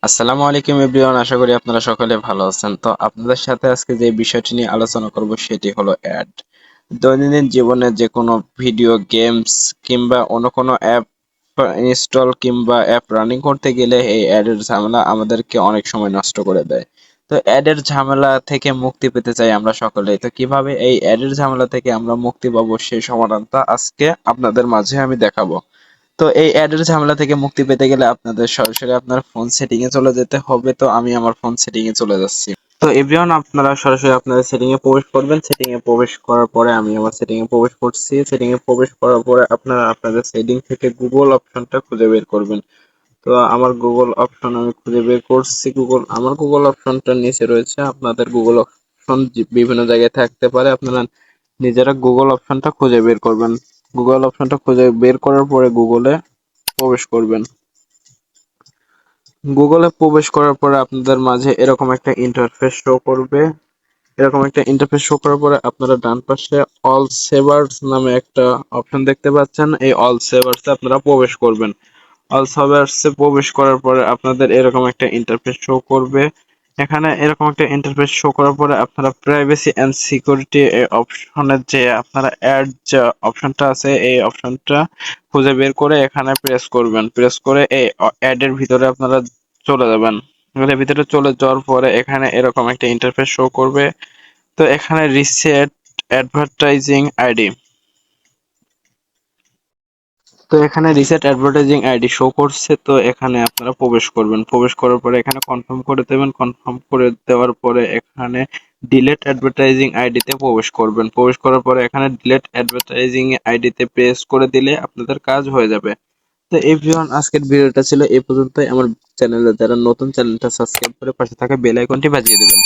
আসসালামু আলাইকুম এভরিওয়ান, আশা করি আপনারা সকলে ভালো আছেন। তো আপনাদের সাথে আজকে যে বিষয়টি নিয়ে আলোচনা করব সেটি হলো অ্যাড। দৈনন্দিন জীবনে যে কোনো ভিডিও গেমস কিংবা অন্য কোনো অ্যাপ ইনস্টল কিংবা অ্যাপ রানিং করতে গেলে এই অ্যাডের ঝামেলা আমাদেরকে অনেক সময় নষ্ট করে দেয়। তো অ্যাডের ঝামেলা থেকে মুক্তি পেতে চাই আমরা সকলেই। তো কিভাবে এই অ্যাডের ঝামেলা থেকে আমরা মুক্তি পাবো সেই সমাধানটা আজকে আপনাদের মাঝে আমি দেখাবো। তো এই অ্যাডের ঝামেলা থেকে মুক্তি পেতে গেলে আপনাদের সরাসরি আপনার ফোন সেটিং এ চলে যেতে হবে। তো আমি আমার ফোন সেটিং এ চলে যাচ্ছি। তো এভরিওয়ান, আপনারা সরাসরি আপনাদের সেটিং এ প্রবেশ করবেন। সেটিং এ প্রবেশ করার পরে আমি আমার সেটিং এ প্রবেশ করছি। সেটিং এ প্রবেশ করার পরে আপনারা আপনাদের সেটিং থেকে গুগল অপশনটা খুঁজে বের করবেন। তো আমার গুগল অপশন আমি খুঁজে বের করছি। আমার গুগল অপশনটার নিচে রয়েছে। আপনাদের গুগল অপশন বিভিন্ন জায়গায় থাকতে পারে, আপনারা নিজেরা গুগল অপশনটা খুঁজে বের করবেন। গুগল অপশনটা খুঁজে বের করার পরে গুগলে প্রবেশ করবেন। গুগলে প্রবেশ করার পরে আপনাদের মাঝে এরকম একটা ইন্টারফেস শো করবে। এরকম একটা ইন্টারফেস শো করার পরে আপনারা ডান পাশে অল সেভার্স নামে একটা অপশন দেখতে পাচ্ছেন। এই অল সেভার্সে আপনারা প্রবেশ করবেন। অল সেভার্সে প্রবেশ করার পরে আপনাদের এরকম একটা ইন্টারফেস শো করবে। এখানে এরকম একটা ইন্টারফেস শো করার পরে আপনারা প্রাইভেসি এন্ড সিকিউরিটি এই অপশনের যে আপনারা অ্যাড যে অপশনটা আছে এই অপশনটা খুঁজে বের করে এখানে প্রেস করবেন। প্রেস করে এই অ্যাড এর ভিতরে আপনারা চলে যাবেন। এর ভিতরে চলে যাওয়ার পরে এখানে এরকম একটা ইন্টারফেস শো করবে। তো এখানে রিসেট অ্যাডভার্টাইজিং আইডি, তো এখানে রিসেট অ্যাডভার্টাইজিং আইডি শো করছে। তো এখানে আপনারা প্রবেশ করবেন। প্রবেশ করার পরে এখানে কনফার্ম করে দেবেন। কনফার্ম করে দেওয়ার পরে এখানে ডিলেট অ্যাডভার্টাইজিং আইডিতে প্রবেশ করবেন। প্রবেশ করার পরে এখানে ডিলেট অ্যাডভার্টাইজিং আইডিতে প্রেস করে দিলে আপনাদের কাজ হয়ে যাবে। তো এভরিওয়ান, আজকের ভিডিওটা ছিল এই পর্যন্তই। আমার চ্যানেলে যারা নতুন, চ্যানেলটা সাবস্ক্রাইব করে পাশে থাকা বেল আইকনটি বাজিয়ে দেবেন।